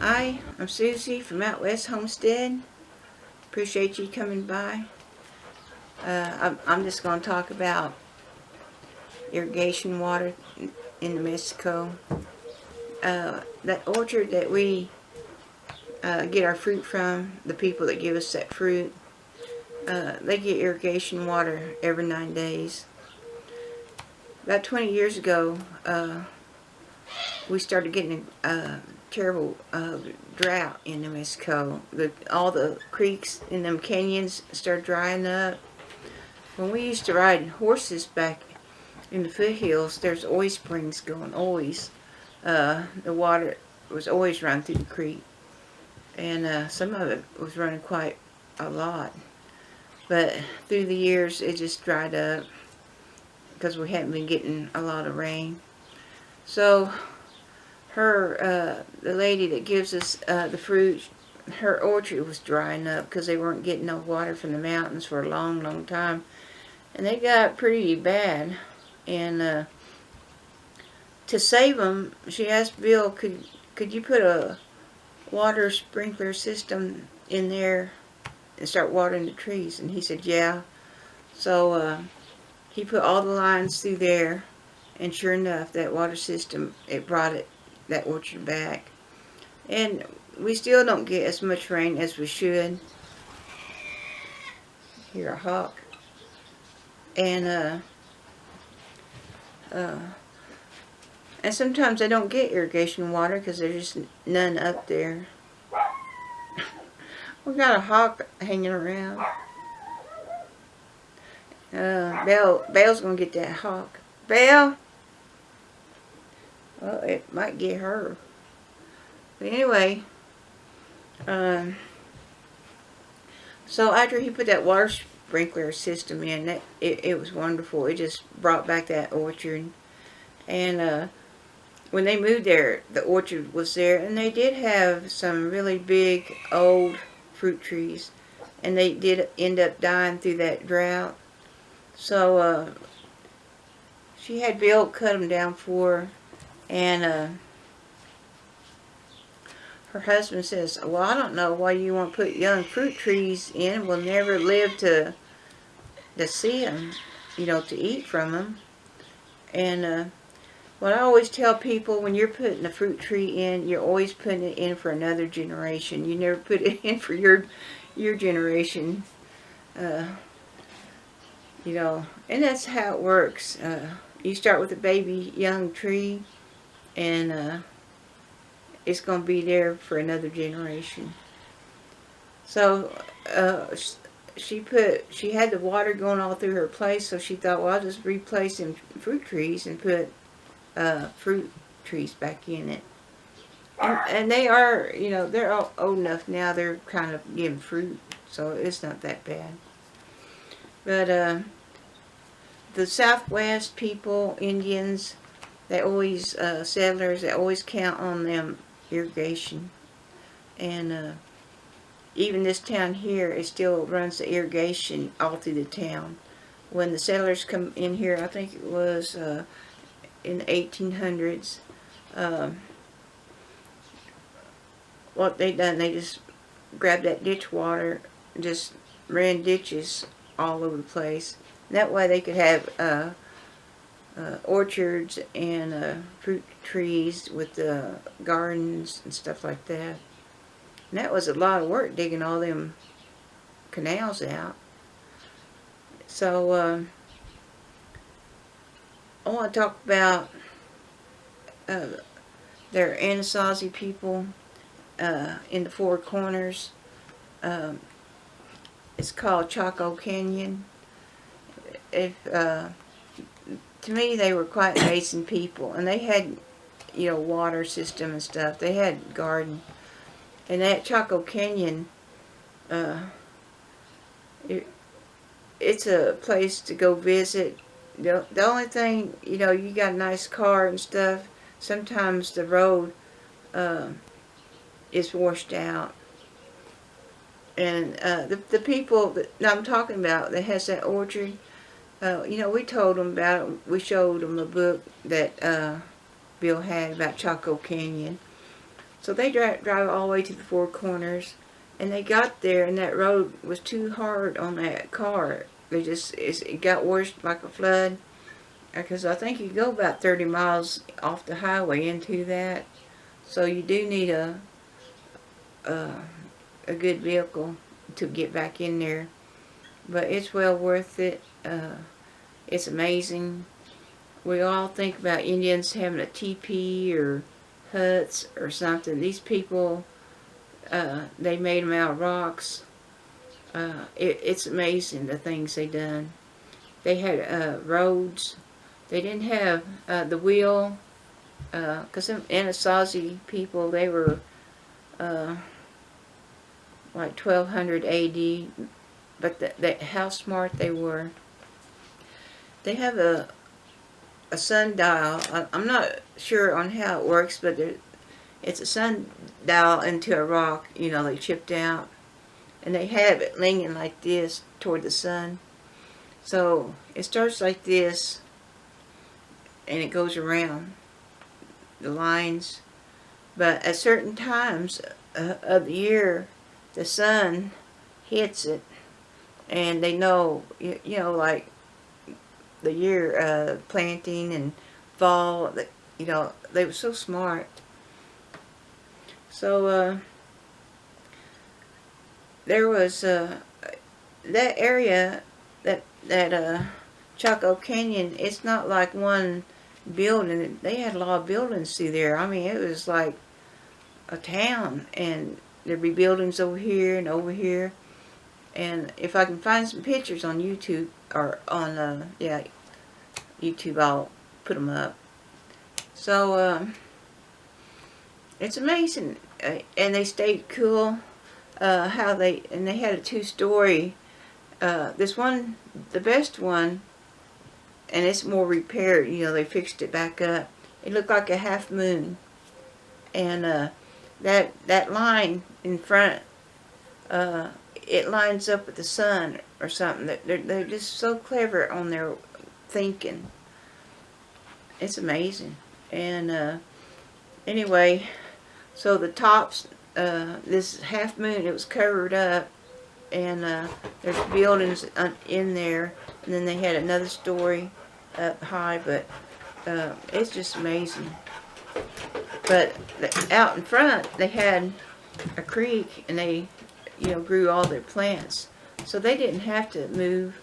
Hi, I'm Susie from out west Homestead. Appreciate you coming by. I'm just going to talk about irrigation water in New Mexico. That orchard that we get our fruit from, the people that give us that fruit, they get irrigation water every 9 days. About 20 years ago, we started getting a terrible drought in New Mexico. All the creeks in them canyons started drying up. When we used to ride horses back in the foothills, there's always springs going, always. The water was always running through the creek. And some of it was running quite a lot. But through the years, it just dried up because we hadn't been getting a lot of rain. So the lady that gives us the fruit, her orchard was drying up because they weren't getting no water from the mountains for a long, long time. And they got pretty bad. And to save them, she asked Bill, could you put a water sprinkler system in there and start watering the trees? And he said, yeah. So he put all the lines through there, and sure enough, that water system, it brought that orchard back. And we still don't get as much rain as we should. Hear a hawk. And sometimes I don't get irrigation water because there's just none up there. We got a hawk hanging around. Belle's gonna get that hawk. Belle! Well, it might get her. But anyway, so after he put that water sprinkler system in, it was wonderful. It just brought back that orchard. And when they moved there, the orchard was there, and they did have some really big old fruit trees, and they did end up dying through that drought. So she had Bill cut them down for her, and her husband says, well, I don't know why you want to put young fruit trees in. We'll never live to see them, to eat from them. And what I always tell people, when you're putting a fruit tree in, you're always putting it in for another generation. You never put it in for your generation. And that's how it works. You start with a baby young tree, and it's going to be there for another generation. So she had the water going all through her place, so she thought, well, I'll just replace them fruit trees and put fruit trees back in it. And they are, they're all old enough now, they're kind of giving fruit, so it's not that bad. But the Southwest people, Indians, they always, settlers, they always count on them irrigation. And even this town here, it still runs the irrigation all through the town. When the settlers come in here, I think it was in the 1800s, what they done, they just grabbed that ditch water, just ran ditches all over the place. That way they could have orchards and fruit trees with gardens and stuff like that. And that was a lot of work, digging all them canals out. So I want to talk about their Anasazi people in the Four Corners. It's called Chaco Canyon. To me, they were quite amazing people, and they had, water system and stuff. They had garden, and that Chaco Canyon, it's a place to go visit. The only thing, you got a nice car and stuff. Sometimes the road is washed out. And the people that I'm talking about that has that orchard, we told them about it. We showed them a book that Bill had about Chaco Canyon. So they drive all the way to the Four Corners, and they got there, and that road was too hard on that car. It got worse like a flood, because I think you go about 30 miles off the highway into that. So you do need a good vehicle to get back in there. But it's well worth it. It's amazing. We all think about Indians having a teepee or huts or something. These people, they made them out of rocks. It's amazing the things they done. They had roads. They didn't have the wheel, because them Anasazi people, they were like 1200 AD, but how smart they were. They have a sundial. I'm not sure on how it works, but it's a sundial into a rock, you know, they chipped out. And they have it leaning like this toward the sun. So it starts like this, and it goes around the lines. But at certain times of the year, the sun hits it, and they know, you know, like the year planting and fall, you know, they were so smart. So there was that area, that Chaco Canyon, it's not like one building. They had a lot of buildings through there. I mean, it was like a town, and there'd be buildings over here and over here. And if I can find some pictures on YouTube, or on YouTube, I'll put them up. So it's amazing, and they stayed cool. How they had a 2-story. This one, the best one, and it's more repaired. You know, they fixed it back up. It looked like a half moon, and that line in front, it lines up with the sun or something. They're just so clever on their thinking. It's amazing. And anyway, so the tops, this half moon, it was covered up, and there's buildings in there, and then they had another story up high, but it's just amazing. But out in front, they had a creek, and they, you know, grew all their plants. So they didn't have to move,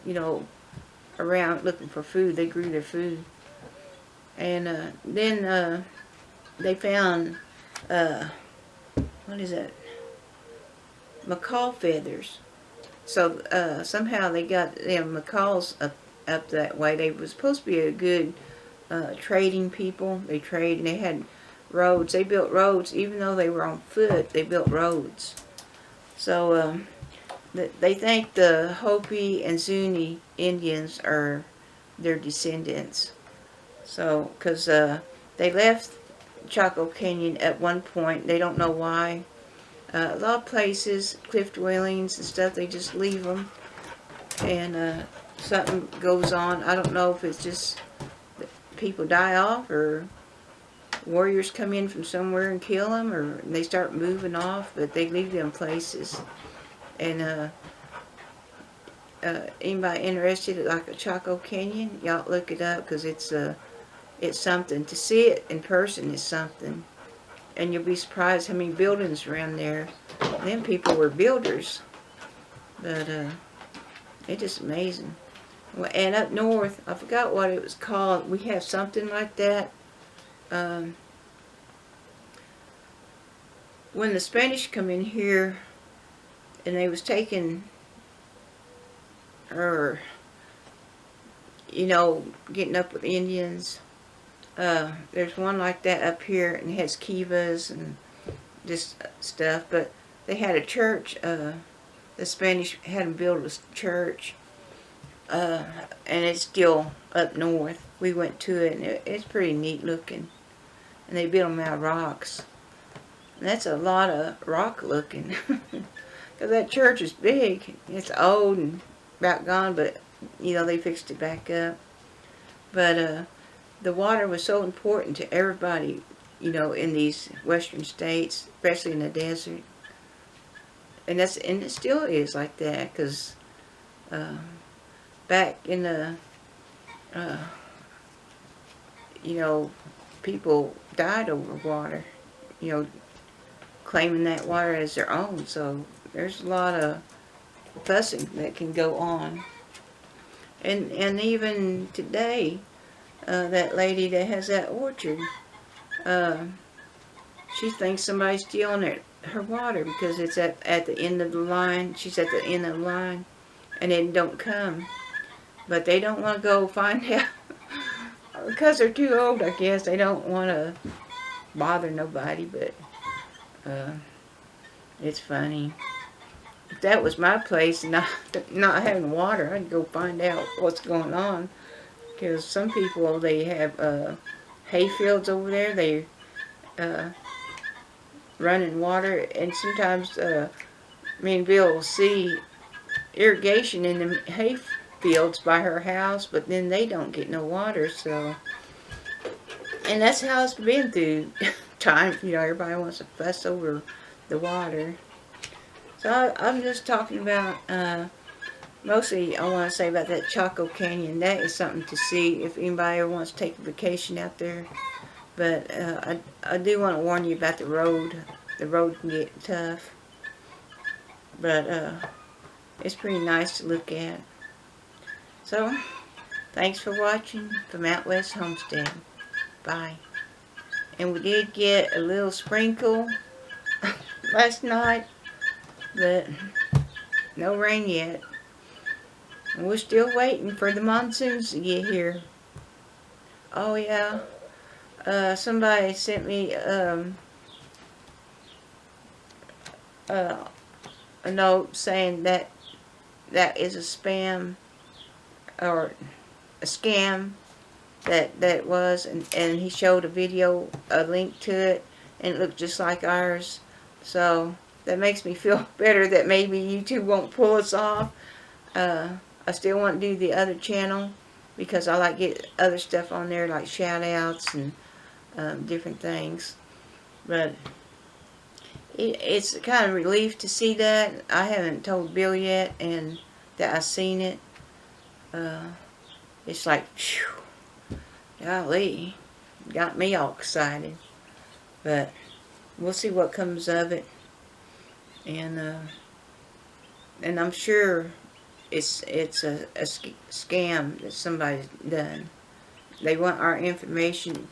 you know, around looking for food. They grew their food. And then they found, what is that? Macaw feathers. So somehow they got them macaws up that way. They were supposed to be a good trading people. They trade, and they had roads. They built roads, even though they were on foot. They built roads. So they think the Hopi and Zuni Indians are their descendants. So, because they left Chaco Canyon at one point. They don't know why. A lot of places, cliff dwellings and stuff, they just leave them, and something goes on. I don't know if it's just that people die off, or warriors come in from somewhere and kill them, or they start moving off, but they leave them places. And anybody interested, like a Chaco Canyon, y'all look it up, because it's something. To see it in person is something. And you'll be surprised how many buildings around there. Them people were builders. But it's just amazing. Well, and up north, I forgot what it was called. We have something like that. When the Spanish come in here, and they was taking, or, you know, getting up with Indians. There's one like that up here, and it has kivas and just stuff. But they had a church. The Spanish had them build a church, and it's still up north. We went to it, and it's pretty neat looking. And they built them out of rocks. And that's a lot of rock looking, because that church is big. It's old and about gone, but you know, they fixed it back up. But the water was so important to everybody you know, in these western states, especially in the desert. And it still is like that, because back in the, you know, people died over water, you know, claiming that water as their own. So there's a lot of fussing that can go on. And even today, that lady that has that orchard, she thinks somebody's stealing her water because it's at the end of the line. She's at the end of the line, and it don't come. But they don't want to go find out because they're too old, I guess. They don't want to bother nobody, but it's funny. If that was my place and not having water, I'd go find out what's going on. Because some people, they have hay fields over there. They running water, and sometimes me and Bill will see irrigation in the hay fields by her house, but then they don't get no water. So, and that's how it's been through time. You know, everybody wants to fuss over the water. So I'm just talking about, mostly I want to say about that Chaco Canyon. That is something to see if anybody ever wants to take a vacation out there. But I do want to warn you about the road. The road can get tough. But it's pretty nice to look at. So, thanks for watching from Out West Homestead. Bye. And we did get a little sprinkle last night, but no rain yet. And we're still waiting for the monsoons to get here. Oh yeah, somebody sent me a note saying that is a spam or a scam that was, and he showed a video, a link to it, and it looked just like ours. So that makes me feel better that maybe YouTube won't pull us off. I still want to do the other channel because I like get other stuff on there, like shout outs and different things. But it's kind of relief to see that. I haven't told Bill yet, and that I seen it. It's like, phew, golly, got me all excited. But we'll see what comes of it. And I'm sure it's a scam that somebody's done. They want our information.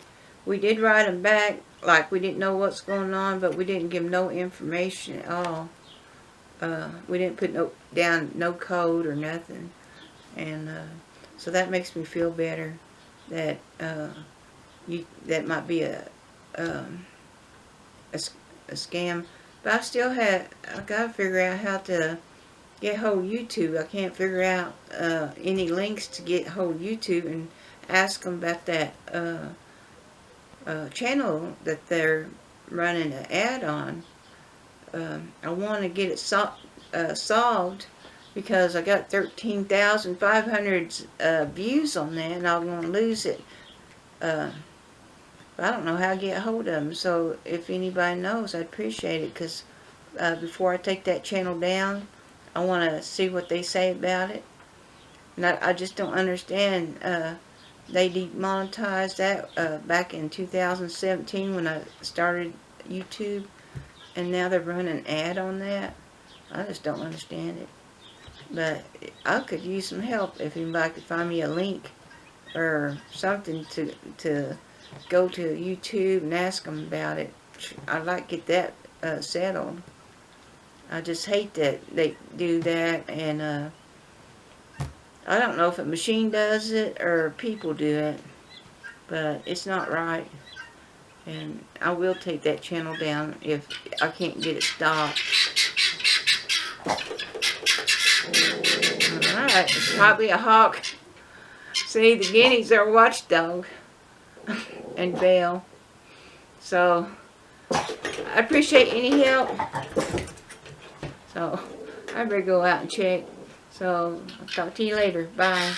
We did write them back like we didn't know what's going on, but we didn't give no information at all. We didn't put down no code or nothing. And so that makes me feel better that that might be a scam. But I gotta figure out how to get hold of YouTube. I can't figure out any links to get hold of YouTube and ask them about that channel that they're running an ad on. I want to get it solved because I got 13,500 views on that, and I'm going to lose it. But I don't know how to get a hold of them. So if anybody knows, I'd appreciate it, because before I take that channel down, I want to see what they say about it. And I just don't understand. They demonetized that back in 2017 when I started YouTube, and now they're running an ad on that. I just don't understand it. But I could use some help if anybody could find me a link or something to go to YouTube and ask them about it. I'd like to get that settled. I just hate that they do that, and I don't know if a machine does it or people do it, but it's not right. And I will take that channel down if I can't get it stopped. Alright, it's probably a hawk. See, the guineas are a watchdog. And Belle. So, I appreciate any help. So, I better go out and check. So, I'll talk to you later. Bye.